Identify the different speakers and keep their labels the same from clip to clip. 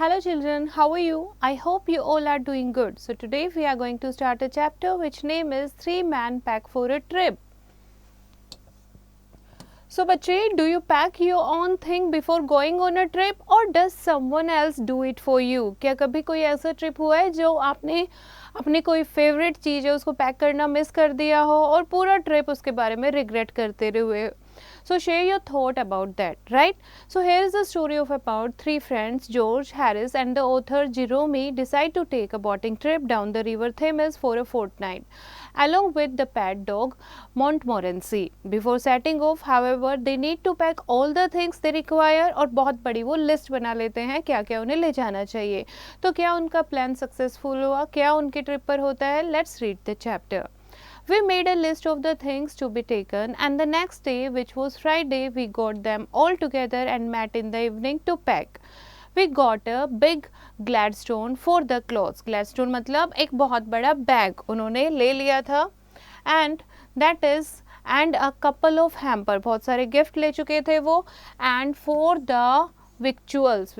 Speaker 1: Hello children, how are you? I hope you all are doing good. So today we are going to start a chapter which name is 3-Man Pack for a Trip. So बच्चे, do you pack your own thing before going on a trip or does someone else do it for you? क्या कभी कोई ऐसा trip हुआ है जो आपने अपनी कोई फेवरेट चीज़ है उसको पैक करना मिस कर दिया हो और पूरा ट्रिप उसके बारे में रिग्रेट करते हुए? So share your thought about that, right? So here is the story of about three friends, George, Harris and the author Jerome decide to take a boating trip down the river Thames for a fortnight along with the pet dog Montmorency. Before setting off, however, they need to pack all the things they require और बहुत बड़ी वो list बना लेते हैं क्या क्या उन्हें ले जाना चाहिए. तो क्या उनका प्लान सक्सेसफुल हुआ, क्या उनके ट्रिप पर होता है? Let's read the chapter. We made a list of the things to be taken and the next day, which was Friday, we got them all together and met in the evening to pack. We got a big Gladstone for the clothes. Gladstone मतलब एक बहुत बड़ा bag उन्होंने ले लिया था and that is and a couple of hamper, बहुत सारे गिफ्ट ले चुके थे वो, and for the victuals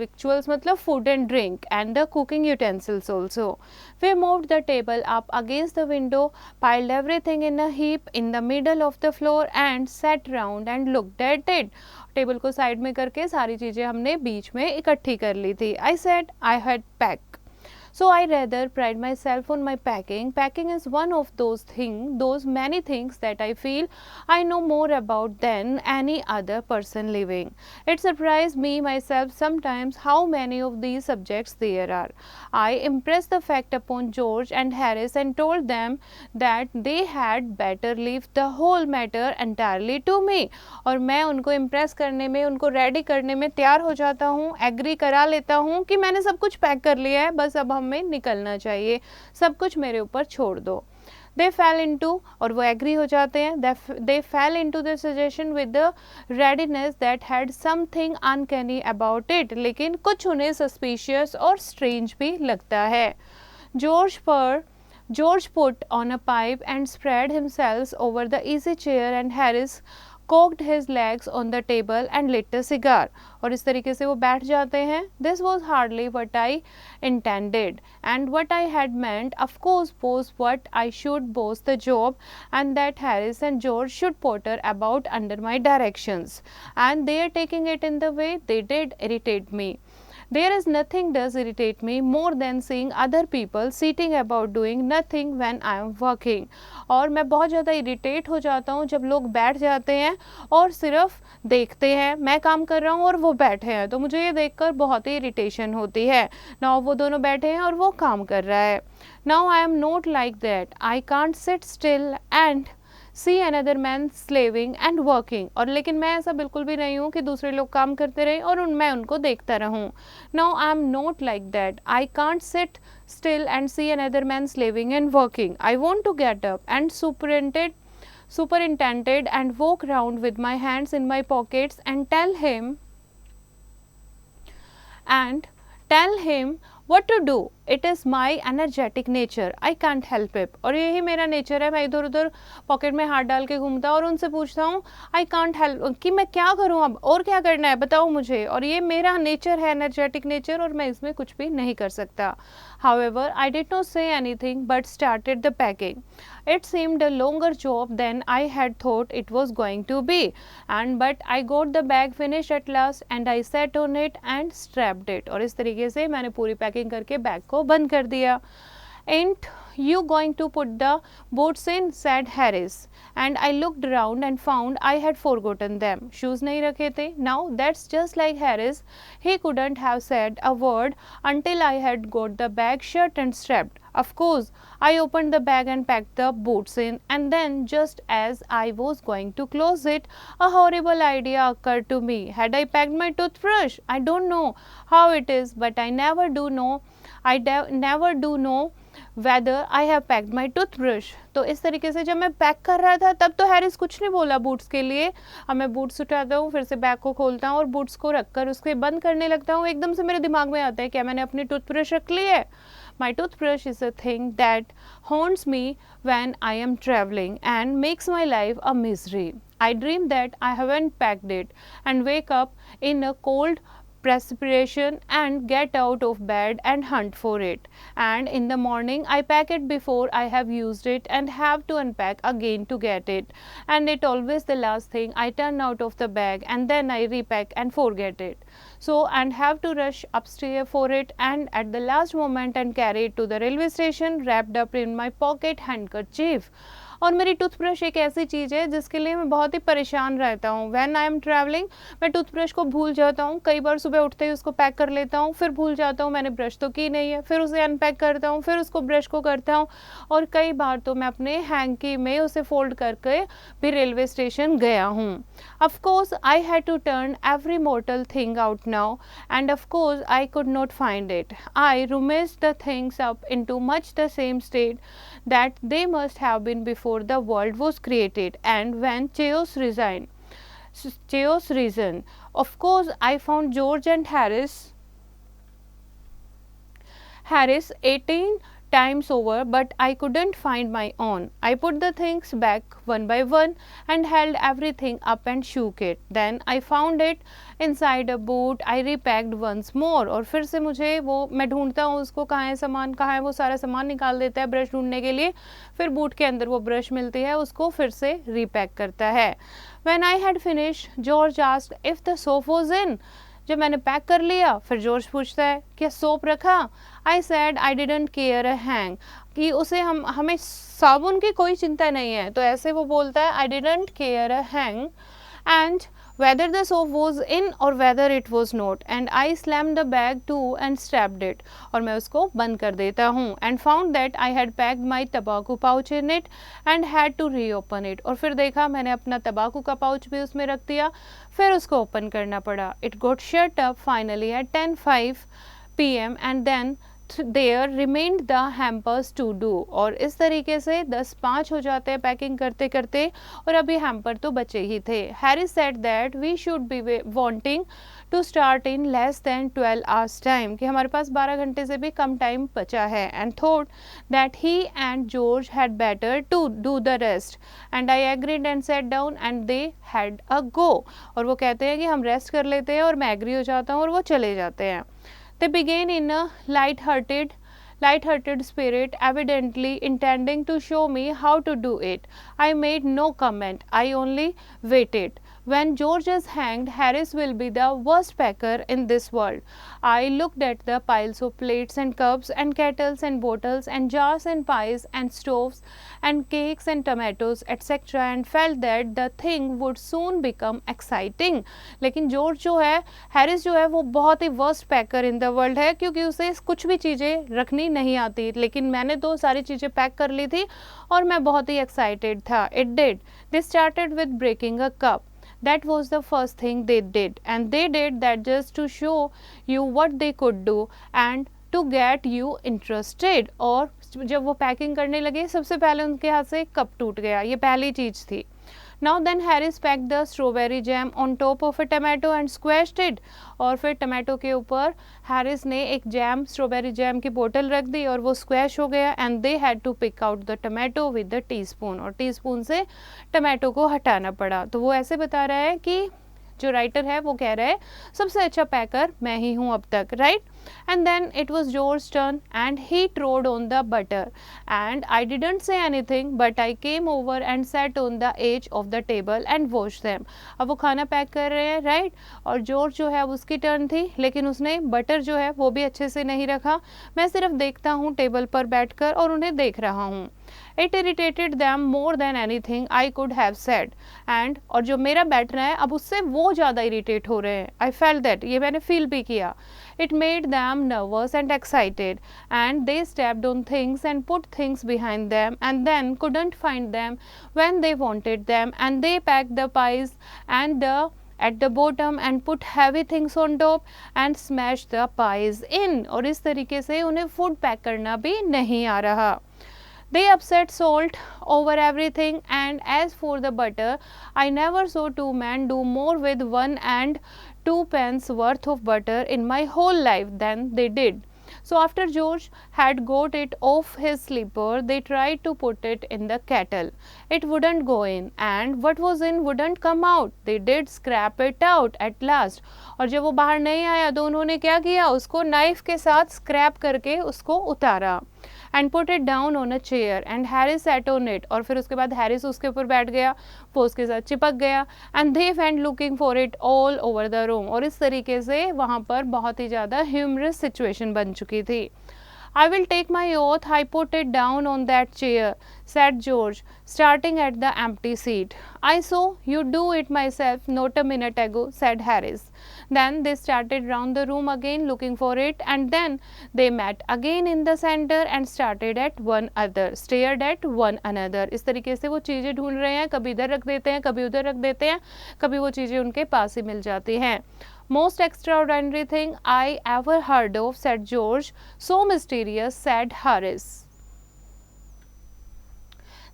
Speaker 1: मतलब food and drink and the cooking utensils also. We moved the table up against the window, piled everything in a heap in the middle of the floor and sat round and looked at it. Table को side में करके सारी चीज़ें हमने बीच में इकट्ठी कर ली थी. I said I had packed. So I rather pride myself on my packing. Packing is one of those many things that I feel I know more about than any other person living. It surprised me myself sometimes how many of these subjects there are. I impressed the fact upon George and Harris and told them that they had better leave the whole matter entirely to me. और मैं उनको impress करने में, उनको ready करने में तैयार हो जाता हूँ, एग्री करा लेता हूँ कि मैंने सब कुछ पैक कर लिया है, बस अब हमें निकलना चाहिए, सब कुछ मेरे ऊपर छोड़ दो. They fell into और वो एग्री हो जाते हैं. They fell into the suggestion with the readiness that had something uncanny about it. लेकिन कुछ उन्हें suspicious और strange भी लगता है. George put on a pipe and spread himself over the easy chair and Harris cocked his legs on the table and lit a cigar. और इस तरीके से वो बैठ जाते हैं. This was hardly what I intended and what I had meant of course was what I should boast the job and that Harris and George should potter about under my directions and their taking it in the way they did irritate me. There is nothing does irritate me more than seeing other people sitting about doing nothing when I am working. और मैं बहुत ज़्यादा irritate हो जाता हूँ जब लोग बैठ जाते हैं और सिर्फ देखते हैं, मैं काम कर रहा हूँ और वो बैठे हैं, तो मुझे ये देखकर बहुत ही इरिटेशन होती है. नाउ वो दोनों बैठे हैं और वो काम कर रहा है. Now I am not like that. I can't sit still and see another man slaving and working. और लेकिन मैं ऐसा बिल्कुल भी नहीं हूँ कि दूसरे लोग काम करते रहें और मैं उनको देखता रहूँ. Now I am not like that. I can't sit still and see another man slaving and working. I want to get up and superintended and walk round with my hands in my pockets and tell him what to do. It is my energetic nature. I can't help it. और यही मेरा nature है, मैं इधर उधर pocket में हाथ डाल के घूमता और उनसे पूछता हूँ आई कांट हेल्प कि मैं क्या करूँ अब और क्या करना है बताओ मुझे. और ये मेरा नेचर है, एनर्जेटिक नेचर, और मैं इसमें कुछ भी नहीं कर सकता. However, I did not say anything but started the packing. It seemed a longer job than I had thought it was going to be, but I got the bag finished at last and I sat on it and strapped it. और इस तरीके से मैंने पूरी packing करके bag को बंद कर दिया. Ain't you going to put the boots in? said Harris. And I looked around and found I had forgotten them. Shoes नहीं रखे थे. Now that's just like Harris. He couldn't have said a word until I had got the bag shut and strapped. Of course, I opened the bag and packed the boots in, and then just as I was going to close it, a horrible idea occurred to me. Had I packed my toothbrush? I don't know how it is, but I never do know whether I have packed my toothbrush. तो इस तरीके से जब मैं pack कर रहा था तब तो हैरिस कुछ नहीं बोला बूट्स के लिए. अब मैं बूट्स उठाता हूँ, फिर से बैग को खोलता हूँ और बूट्स को रखकर उसके बंद करने लगता हूँ. एकदम से मेरे दिमाग में आता है क्या मैंने अपनी टूथब्रश रख ली है. My toothbrush is a thing that haunts me when I am traveling and makes my life a misery. I dream that I haven't packed it and wake up in a cold perspiration and get out of bed and hunt for it. And in the morning I pack it before I have used it and have to unpack again to get it. And it always the last thing I turn out of the bag and then I repack and forget it. So and have to rush upstairs for it and at the last moment and carry it to the railway station wrapped up in my pocket handkerchief. और मेरी toothbrush एक ऐसी चीज़ है जिसके लिए मैं बहुत ही परेशान रहता हूँ. व्हेन आई एम ट्रैवलिंग मैं टूथब्रश को भूल जाता हूँ. कई बार सुबह उठते ही उसको पैक कर लेता हूँ, फिर भूल जाता हूँ मैंने ब्रश तो की नहीं है, फिर उसे अनपैक करता हूँ, फिर उसको ब्रश को करता हूँ और कई बार तो मैं अपने हैंकी में उसे फोल्ड करके भी रेलवे स्टेशन गया हूँ. Of course I had to turn every mortal thing out now and of course I could not find it. I rummaged the things up into much the same state that they must have been before the world was created and when chaos risen. Of course I found George and Harris 18 times over, but I couldn't find my own. I put the things back one by one and held everything up and shook it. Then I found it inside a boot. I repacked once more. और फिर से मुझे वो मैं ढूंढता हूँ उसको, कहाँ है सामान, कहाँ है, वो सारा सामान निकाल देता है ब्रश ढूंढने के लिए. फिर बूट के अंदर वो ब्रश मिलती है, उसको फिर से रीपैक करता है. When I had finished, George asked if the soap was in. जब मैंने पैक कर लिया फिर जॉर्ज पूछता है क्या सोप रखा. I said I didn't care a hang, कि उसे हमें साबुन की कोई चिंता नहीं है, तो ऐसे वो बोलता है I didn't care a hang and whether the soap was in or whether it was not, and I slammed the bag to and strapped it. और मैं उसको बंद कर देता हूँ and found that I had packed my tobacco pouch in it and had to reopen it. और फिर देखा मैंने अपना तंबाकू का पाउच भी उसमें रख दिया, फिर उसको ओपन करना पड़ा. It got shut up finally at 10:05 p.m. and then there remained the hampers to do. और इस तरीके से 10:05 हो जाते हैं पैकिंग करते करते और अभी हैम्पर तो बचे ही थे. Harris said that we should be wanting to start in less than 12 hours time, कि हमारे पास 12 घंटे से भी कम टाइम बचा है. and thought that he and George had better to do the rest and I agreed and sat down and they had a go. और वो कहते हैं कि हम रेस्ट कर लेते हैं और मैं एग्री हो जाता हूँ और वो चले जाते हैं. They began in a light-hearted spirit, evidently intending to show me how to do it. I made no comment. I only waited. When George is hanged, Harris will be the worst packer in this world. I looked at the piles of plates and cups and kettles and bottles and jars and pies and stoves and cakes and tomatoes etc. and felt that the thing would soon become exciting. लेकिन George जो है, Harris जो है, वो बहुत ही worst packer in the world है क्योंकि उसे कुछ भी चीज़ें रखनी नहीं आती. लेकिन मैंने तो सारी चीज़ें पैक कर ली थी और मैं बहुत ही एक्साइटेड था. It did. They started with breaking a cup. That was the first thing they did, and they did that just to show you what they could do and to get you interested. और जब वो packing करने लगे सबसे पहले उनके हाथ से एक कप टूट गया, ये पहली चीज़ थी. Now then Harris packed the strawberry jam on top of a tomato and squashed it. और फिर टमाटो के ऊपर हैरिस ने एक जैम, स्ट्रॉबेरी जैम की बोतल रख दी और वो स्क्वैश हो गया. And they had to pick out the tomato with the teaspoon, और टीस्पून से टमाटो को हटाना पड़ा. तो वो ऐसे बता रहा है कि जो राइटर है वो कह रहा है सबसे अच्छा पैकर मैं ही हूँ अब तक, right. And then it was George's turn and he trod on the butter and I didn't say anything but I came over and sat on the edge of the table and watched them. अब वो खाना pack कर रहे हैं, right, और George जो है उसकी टर्न थी लेकिन उसने बटर जो है वो भी अच्छे से नहीं रखा. मैं सिर्फ देखता हूँ टेबल पर बैठकर और उन्हें देख रहा हूँ. It irritated them more than anything I could have said. And और जो मेरा बैठना है अब उससे वो ज़्यादा इरीटेट हो रहे हैं. I felt that, ये मैंने फील भी किया. It made them nervous and excited and they stepped on things and put things behind them and then couldn't find them when they wanted them and they packed the pies and at the bottom and put heavy things on top and smashed the pies in. और इस तरीके से उन्हें food pack करना भी नहीं आ रहा. They upset salt over everything and as for the butter, I never saw two men do more with 1 and 2 pence worth of butter in my whole life than they did. So after George had got it off his slipper, they tried to put it in the kettle. It wouldn't go in, and what was in wouldn't come out. They did scrap it out at last. और जब वो बाहर नहीं आया तो उन्होंने क्या किया, उसको नाइफ के साथ स्क्रैप करके उसको उतारा and put it down on a chair and Harris sat on it, और फिर उसके बाद हैरिस उसके ऊपर बैठ गया, वो उसके साथ चिपक गया and they went looking for it all over the room. और इस तरीके से वहाँ पर बहुत ही ज़्यादा ह्यूमरस सिचुएशन बन चुकी थी। I will take my oath I put it down on that chair, said George, starting at the empty seat. I saw you do it myself not a minute ago, said Harris. Then they started round the room again looking for it, and then they met again in the center and stared at one another. इस तरीके से वो चीज़ें ढूंढ रहे हैं, कभी इधर रख देते हैं, कभी उधर रख देते हैं, कभी वो चीज़ें उनके पास ही मिल जाती हैं। Most extraordinary thing I ever heard of, said George. So mysterious, said Harris.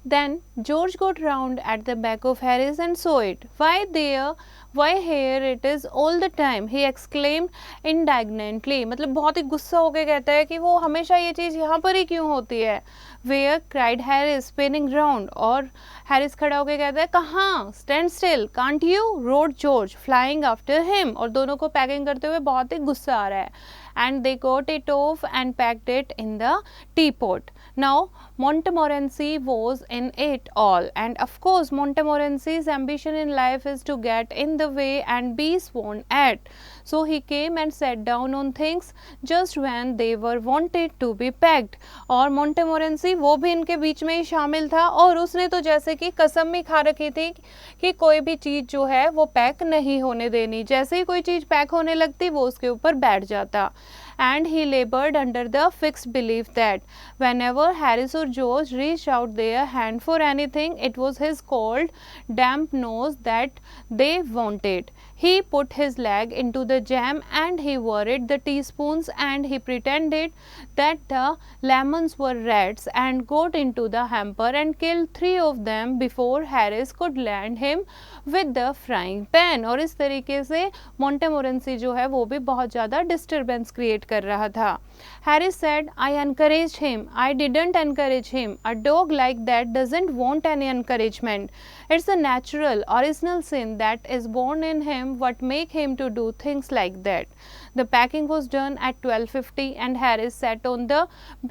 Speaker 1: Then George got round at the back of Harris and saw it. Why there? Why here it is all the time? He exclaimed indignantly. मतलब बहुत ही गुस्सा होकर कहता है कि वो हमेशा ये चीज़ यहाँ पर ही क्यों होती है। Where? cried Harris, spinning round. और हैरिस खड़ा होकर कहता है कहाँ? Stand still, can't you? roared George, flying after him. और दोनों को पैकिंग करते हुए बहुत ही गुस्सा आ रहा है। And they got it off and packed it in the teapot. Now Montmorency was in it all, and of course Montmorency's ambition in life is to get in the way and be sworn at. So he came and sat down on things just when they were wanted to be packed. और Montmorency वो भी इनके बीच में ही शामिल था, और उसने तो जैसे कि कसम भी खा रखी थी कि कोई भी चीज़ जो है वो पैक नहीं होने देनी, जैसे ही कोई चीज़ पैक होने लगती वो उसके ऊपर बैठ जाता। And he labored under the fixed belief that whenever Harris or George reached out their hand for anything, it was his cold, damp nose that they wanted. He put his leg into the jam and he worried the teaspoons and he pretended that the lemons were rats and got into the hamper and killed 3 of them before Harris could land him with the frying pan. और इस तरीके से मोंटेमोरेंसी जो है वो भी बहुत ज़्यादा डिस्टर्बेंस क्रिएट कर रहा था। Harris said, I encouraged him. I didn't encourage him. A dog like that doesn't want any encouragement. It's a natural, original sin that is born in him what make him to do things like that. The packing was done at 12:50 and Harris sat on the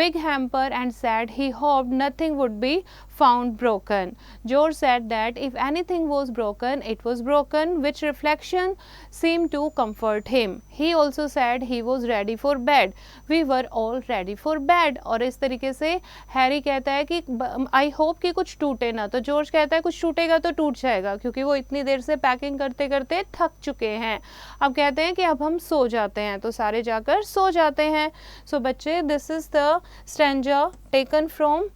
Speaker 1: big hamper and said he hoped nothing would be found broken. George said that if anything was broken, it was broken, which reflection seemed to comfort him. He also said he was ready for bed. We were all ready for bed. और इस तरीके से Harry कहता है कि I hope कि कुछ टूटे ना, तो जॉर्ज कहता है कुछ टूटेगा तो टूट जाएगा, क्योंकि वो इतनी देर से पैकिंग करते करते थक चुके हैं। अब कहते हैं कि अब हम सो जाते हैं, तो सारे जाकर सो जाते हैं। सो बच्चे, this is the stanza taken from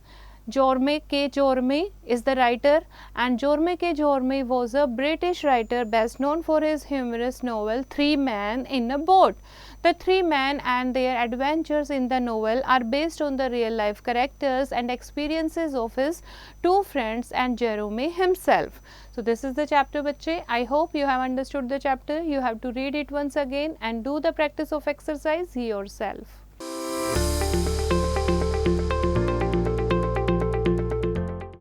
Speaker 1: Jorme K. Jorme is the writer, and Jorme K. Jorme was a British writer best known for his humorous novel Three Men in a Boat. The three men and their adventures in the novel are based on the real life characters and experiences of his 2 friends and Jerome himself. So this is the chapter, bachche. I hope you have understood the chapter. You have to read it once again and do the practice of exercise yourself.